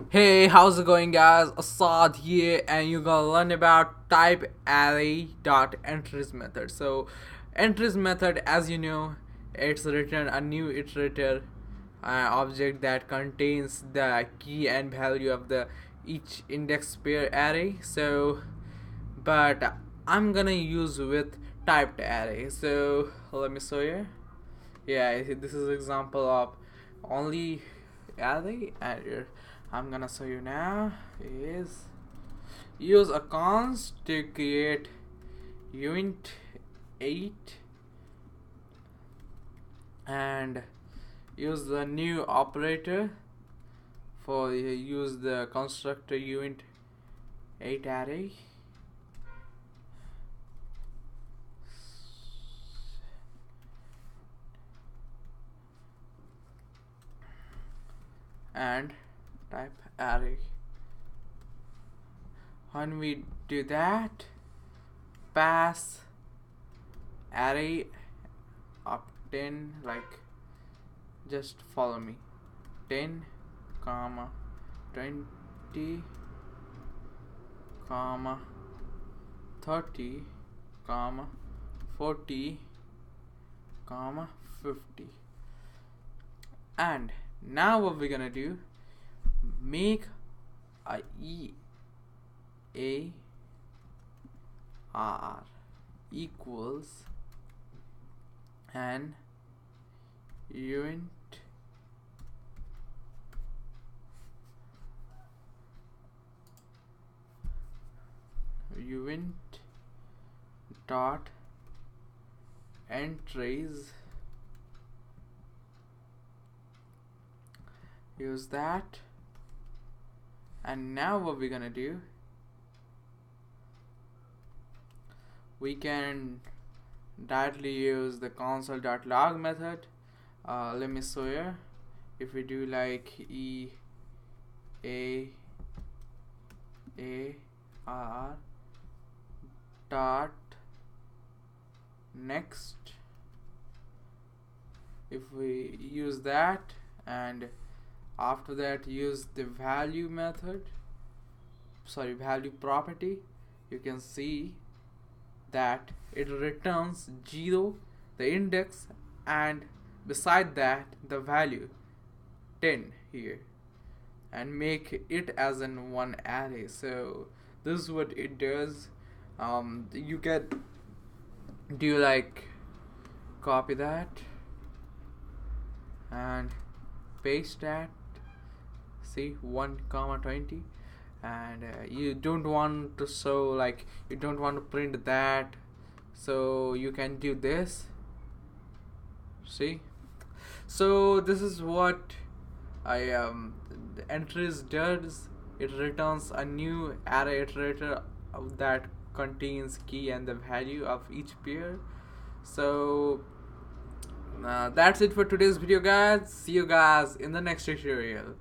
Hey, how's it going, guys? Assad here, and you're gonna learn about TypedArray.entries method. So, entries method, as you know, it's return a new iterator object that contains the key and value of the each index pair array. So, but I'm gonna use with typed array. So let me show you. Yeah, this is example of only array, and I'm gonna show you now is use a const to create uint 8 and use the new operator for use the constructor uint 8 array and type array. When we do that, pass array of 10, like just follow me, 10 comma 20 comma 30 comma 40 comma 50. And now what we're gonna do, make a EAR equals an uint dot entries. Use that, and now what we're gonna do, we can directly use the console.log method. Let me show you. If we do like EAR dot next, if we use that, and after that use the value property, you can see that it returns 0, the index, and beside that the value 10 here, and make it as in one array. So this is what it does. You can do like copy that and paste that, see 1 comma 20, and you don't want to show, like you don't want to print that, so you can do this. See, so this is what the entries does. It returns a new array iterator that contains key and the value of each pair. So that's it for today's video, guys. See you guys in the next tutorial.